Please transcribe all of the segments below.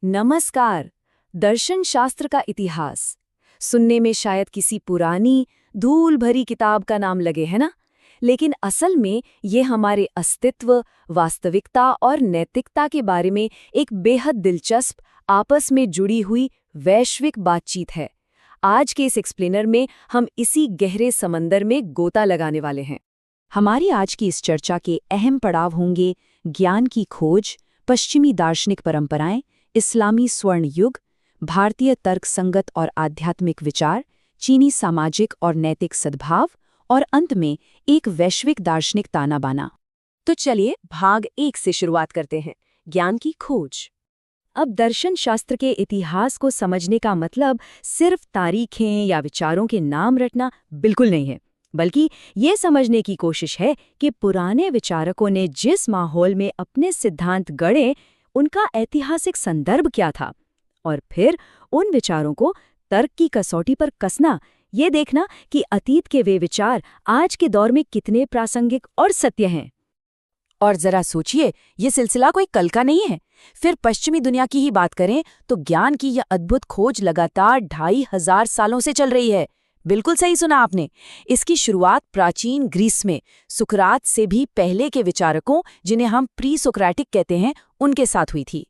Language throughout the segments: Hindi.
नमस्कार। दर्शन शास्त्र का इतिहास सुनने में शायद किसी पुरानी धूल भरी किताब का नाम लगे, है ना? लेकिन असल में ये हमारे अस्तित्व, वास्तविकता और नैतिकता के बारे में एक बेहद दिलचस्प, आपस में जुड़ी हुई वैश्विक बातचीत है। आज के इस एक्सप्लेनर में हम इसी गहरे समंदर में गोता लगाने वाले हैं। हमारी आज की इस चर्चा के अहम पड़ाव होंगे ज्ञान की खोज, पश्चिमी दार्शनिक परंपराएं, इस्लामी स्वर्ण युग, भारतीय तर्क संगत और आध्यात्मिक विचार, चीनी सामाजिक और नैतिक सद्भाव और अंत में एक वैश्विक दार्शनिक तानाबाना। तो चलिए भाग 1 से शुरुआत करते हैं, ज्ञान की खोज। अब दर्शन शास्त्र के इतिहास को समझने का मतलब सिर्फ तारीखें या विचारों के नाम रटना बिल्कुल नहीं है, बल्कि ये समझने की कोशिश है कि पुराने विचारकों ने जिस माहौल में अपने सिद्धांत गढ़े, उनका ऐतिहासिक संदर्भ क्या था, और फिर उन विचारों को तर्क की कसौटी पर कसना, ये देखना कि अतीत के वे विचार आज के दौर में कितने प्रासंगिक और सत्य हैं। और जरा सोचिए, ये सिलसिला कोई कल का नहीं है। फिर पश्चिमी दुनिया की ही बात करें तो ज्ञान की यह अद्भुत खोज लगातार 2500 सालों से चल रही है। बिल्कुल सही सुना आपने। इसकी शुरुआत प्राचीन ग्रीस में सुकरात से भी पहले के विचारकों, जिन्हें हम प्री सोक्रेटिक कहते हैं, उनके साथ हुई थी।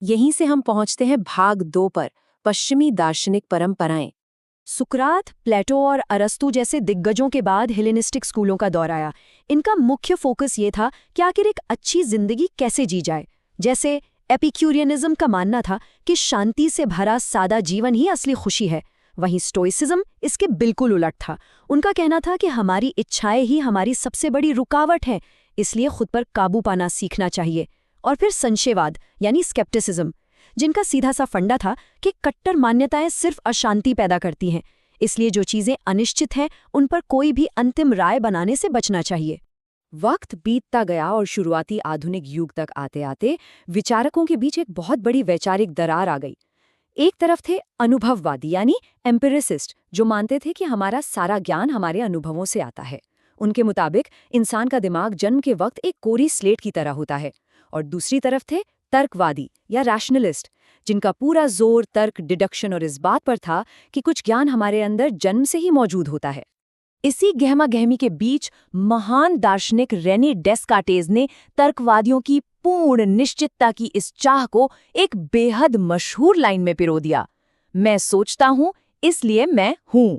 यहीं से हम पहुंचते हैं भाग 2 पर, पश्चिमी दार्शनिक परंपराएं। सुकरात, प्लेटो और अरस्तु जैसे दिग्गजों के बाद हेलेनिस्टिक स्कूलों का दौर आया। इनका मुख्य फोकस ये था कि आखिर एक अच्छी जिंदगी कैसे जी जाए। जैसे एपिक्यूरियनिज्म का मानना था कि शांति से भरा सादा जीवन ही असली खुशी है। वहीं स्टोइसिज्म इसके बिल्कुल उलट था। उनका कहना था कि हमारी इच्छाएं ही हमारी सबसे बड़ी रुकावट है, इसलिए खुद पर काबू पाना सीखना चाहिए। और फिर संशयवाद यानी स्केप्टिसिज्म, जिनका सीधा सा फंडा था कि कट्टर मान्यताएं सिर्फ अशांति पैदा करती हैं, इसलिए जो चीजें अनिश्चित हैं उन पर कोई भी अंतिम राय बनाने से बचना चाहिए। वक्त बीतता गया और शुरुआती आधुनिक युग तक आते आते विचारकों के बीच एक बहुत बड़ी वैचारिक दरार आ गई। एक तरफ थे अनुभववादी यानी एम्पिरिसिस्ट, जो मानते थे कि हमारा सारा ज्ञान हमारे अनुभवों से आता है। उनके मुताबिक इंसान का दिमाग जन्म के वक्त एक कोरी स्लेट की तरह होता है। और दूसरी तरफ थे तर्कवादी या रैशनलिस्ट, जिनका पूरा जोर तर्क, डिडक्शन और इस बात पर था कि कुछ ज्ञान हमारे अंदर जन्म से ही मौजूद होता है। इसी गहमा गहमी के बीच महान दार्शनिक रेने डेस्कार्टेज ने तर्कवादियों की पूर्ण निश्चितता की इस चाह को एक बेहद मशहूर लाइन में पिरो दिया, मैं सोचता हूं इसलिए मैं हूं।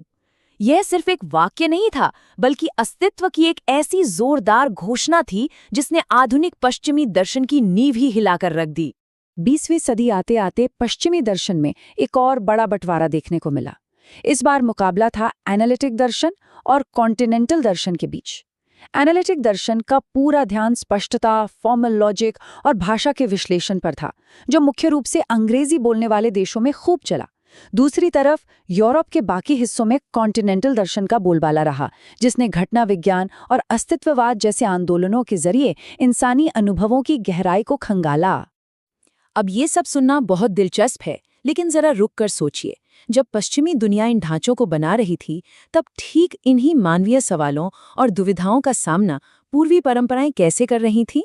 यह सिर्फ एक वाक्य नहीं था, बल्कि अस्तित्व की एक ऐसी जोरदार घोषणा थी जिसने आधुनिक पश्चिमी दर्शन की नींव ही हिलाकर रख दी। 20वीं सदी आते आते पश्चिमी दर्शन में एक और बड़ा बंटवारा देखने को मिला। इस बार मुकाबला था एनालिटिक दर्शन और कॉन्टिनेंटल दर्शन के बीच। एनालिटिक दर्शन का पूरा ध्यान स्पष्टता, फॉर्मल लॉजिक और भाषा के विश्लेषण पर था, जो मुख्य रूप से अंग्रेजी बोलने वाले देशों में खूब चला। दूसरी तरफ यूरोप के बाकी हिस्सों में कॉन्टिनेंटल दर्शन का बोलबाला रहा, जिसने घटना विज्ञान और अस्तित्ववाद जैसे आंदोलनों के जरिए इंसानी अनुभवों की गहराई को खंगाला। अब ये सब सुनना बहुत दिलचस्प है, लेकिन जरा रुक कर सोचिए, जब पश्चिमी दुनिया इन ढांचों को बना रही थी, तब ठीक इन्हीं मानवीय सवालों और दुविधाओं का सामना पूर्वी परंपराएं कैसे कर रही थीं?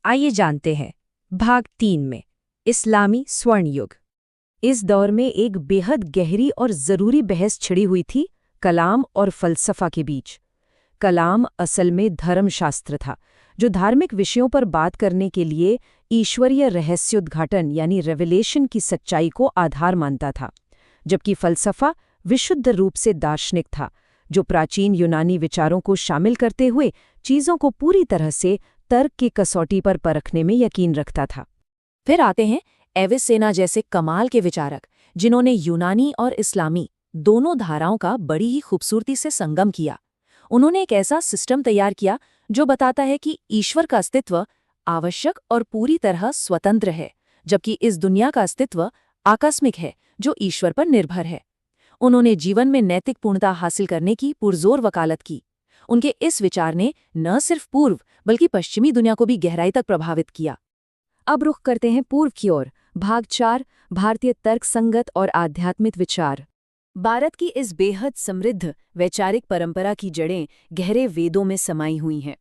आइए जानते हैं। भाग 3 में इस्लामी स्वर्ण युग। इस दौर में एक बेहद गहरी और जरूरी बहस छिड़ी हुई थी कलाम और फलसफा के बीच। कलाम असल में धर्मशास्त्र था, जो धार्मिक विषयों पर बात करने के लिए ईश्वरीय रहस्योद्घाटन यानी रेवलेशन की सच्चाई को आधार मानता था, जबकि फलसफा विशुद्ध रूप से दार्शनिक था, जो प्राचीन यूनानी विचारों को शामिल करते हुए चीजों को पूरी तरह से तर्क की कसौटी पर परखने में यकीन रखता था। फिर आते हैं एविसेना जैसे कमाल के विचारक, जिन्होंने यूनानी और इस्लामी दोनों धाराओं का बड़ी ही खूबसूरती से संगम किया। उन्होंने एक ऐसा सिस्टम तैयार किया जो बताता है कि ईश्वर का अस्तित्व आवश्यक और पूरी तरह स्वतंत्र है, जबकि इस दुनिया का अस्तित्व आकस्मिक है, जो ईश्वर पर निर्भर है। उन्होंने जीवन में नैतिक पूर्णता हासिल करने की पुरजोर वकालत की। उनके इस विचार ने न सिर्फ पूर्व बल्कि पश्चिमी दुनिया को भी गहराई तक प्रभावित किया। अब रुख करते हैं पूर्व की ओर। भाग 4, भारतीय तर्क संगत और आध्यात्मिक विचार। भारत की इस बेहद समृद्ध वैचारिक परंपरा की जड़ें गहरे वेदों में समाई हुई हैं।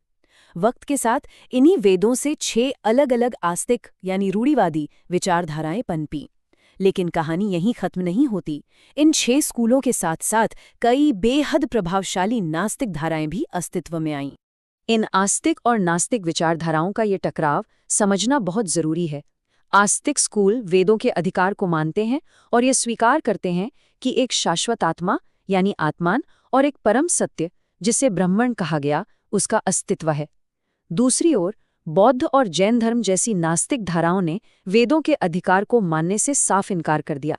वक्त के साथ इन्हीं वेदों से 6 अलग-अलग आस्तिक यानी रूढ़िवादी विचारधाराएं पनपीं। लेकिन कहानी यहीं खत्म नहीं होती। इन 6 स्कूलों के साथ-साथ कई बेहद प्रभावशाली नास्तिक धाराएं भी अस्तित्व में आईं। इन आस्तिक और नास्तिक विचारधाराओं का ये टकराव समझना बहुत जरूरी है। आस्तिक स्कूल वेदों के अधिकार को मानते हैं और ये स्वीकार करते हैं कि एक शाश्वत आत्मा यानी आत्मान और एक परम सत्य जिसे ब्रह्मण कहा गया उसका अस्तित्व है। दूसरी ओर बौद्ध और जैन धर्म जैसी नास्तिक धाराओं ने वेदों के अधिकार को मानने से साफ इनकार कर दिया।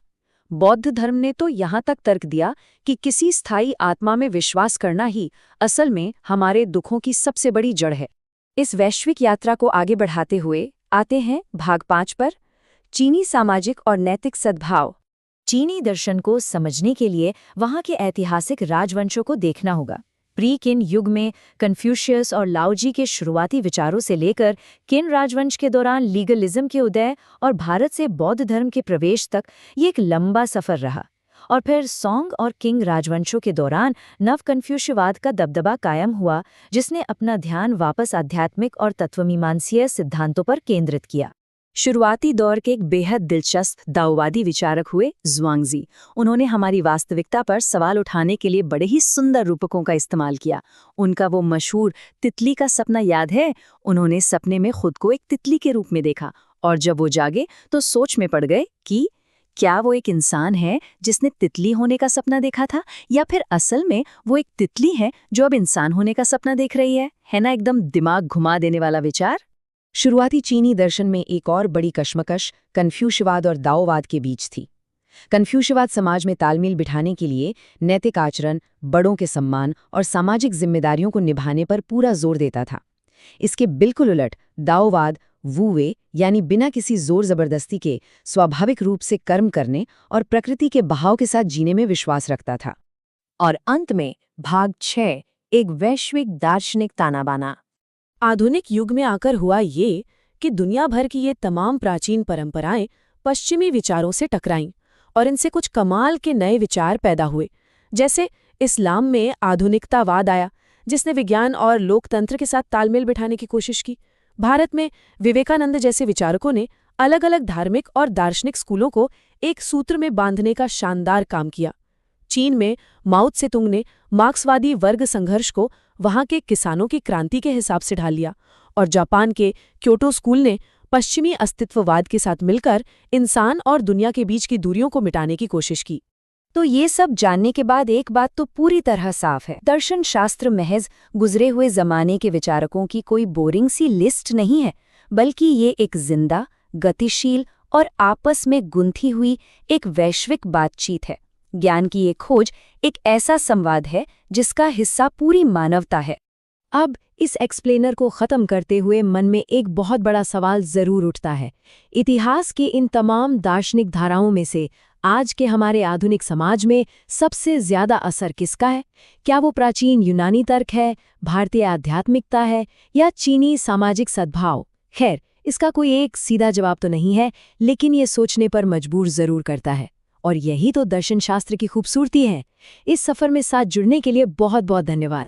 बौद्ध धर्म ने तो यहाँ तक तर्क दिया कि किसी स्थायी आत्मा में विश्वास करना ही असल में हमारे दुखों की सबसे बड़ी जड़ है। इस वैश्विक यात्रा को आगे बढ़ाते हुए आते हैं भाग 5 पर, चीनी सामाजिक और नैतिक सद्भाव। चीनी दर्शन को समझने के लिए वहाँ के ऐतिहासिक राजवंशों को देखना होगा। प्री किन युग में कन्फ्यूशियस और लाओजी के शुरुआती विचारों से लेकर किन राजवंश के दौरान लीगलिज्म के उदय और भारत से बौद्ध धर्म के प्रवेश तक ये एक लंबा सफर रहा। और फिर सोंग और किंग राजवंशों के दौरान नव कन्फ्यूशियवाद का दबदबा कायम हुआ, जिसने अपना ध्यान वापस आध्यात्मिक और तत्वमीमांसीय सिद्धांतों पर केंद्रित किया। शुरुआती दौर के एक बेहद दिलचस्प दाओवादी विचारक हुए ज़ुआंगज़ी। उन्होंने हमारी वास्तविकता पर सवाल उठाने के लिए बड़े ही सुंदर रूपकों का इस्तेमाल किया। उनका वो मशहूर तितली का सपना याद है? उन्होंने सपने में खुद को एक तितली के रूप में देखा और जब वो जागे तो सोच में पड़ गए कि क्या वो एक इंसान है जिसने तितली होने का सपना देखा था, या फिर असल में वो एक तितली है जो अब इंसान होने का सपना देख रही है ना? एकदम दिमाग घुमा देने वाला विचार। शुरुआती चीनी दर्शन में एक और बड़ी कश्मकश कन्फ्यूशियवाद और दाओवाद के बीच थी। कन्फ्यूशियवाद समाज में तालमेल बिठाने के लिए नैतिक आचरण, बड़ों के सम्मान और सामाजिक जिम्मेदारियों को निभाने पर पूरा जोर देता था। इसके बिल्कुल उलट दाओवाद वुवे यानी बिना किसी जोर जबरदस्ती के स्वाभाविक रूप से कर्म करने और प्रकृति के बहाव के साथ जीने में विश्वास रखता था। और अंत में भाग 6, एक वैश्विक दार्शनिक तानाबाना। आधुनिक युग में आकर हुआ ये कि दुनिया भर की ये तमाम प्राचीन परंपराएं पश्चिमी विचारों से टकराईं और इनसे कुछ कमाल के नए विचार पैदा हुए। जैसे इस्लाम में आधुनिकतावाद आया, जिसने विज्ञान और लोकतंत्र के साथ तालमेल बिठाने की कोशिश की। भारत में विवेकानंद जैसे विचारकों ने अलग अलग धार्मिक और दार्शनिक स्कूलों को एक सूत्र में बांधने का शानदार काम किया। चीन में माओ त्से-तुंग ने मार्क्सवादी वर्ग संघर्ष को वहां के किसानों की क्रांति के हिसाब से ढाल लिया, और जापान के क्योटो स्कूल ने पश्चिमी अस्तित्ववाद के साथ मिलकर इंसान और दुनिया के बीच की दूरियों को मिटाने की कोशिश की। तो ये सब जानने के बाद एक बात तो पूरी तरह साफ है, दर्शन शास्त्र महज गुजरे हुए जमाने के विचारकों की कोई बोरिंग सी लिस्ट नहीं है, बल्कि ये एक जिंदा, गतिशील और आपस में गुंथी हुई एक वैश्विक बातचीत है। ज्ञान की ये खोज एक ऐसा संवाद है जिसका हिस्सा पूरी मानवता है। अब इस एक्सप्लेनर को ख़त्म करते हुए मन में एक बहुत बड़ा सवाल ज़रूर उठता है। इतिहास की इन तमाम दार्शनिक धाराओं में से आज के हमारे आधुनिक समाज में सबसे ज़्यादा असर किसका है? क्या वो प्राचीन यूनानी तर्क है, भारतीय आध्यात्मिकता है, या चीनी सामाजिक सद्भाव? खैर, इसका कोई एक सीधा जवाब तो नहीं है, लेकिन ये सोचने पर मजबूर ज़रूर करता है। और यही तो दर्शन शास्त्र की खूबसूरती है। इस सफ़र में साथ जुड़ने के लिए बहुत बहुत धन्यवाद।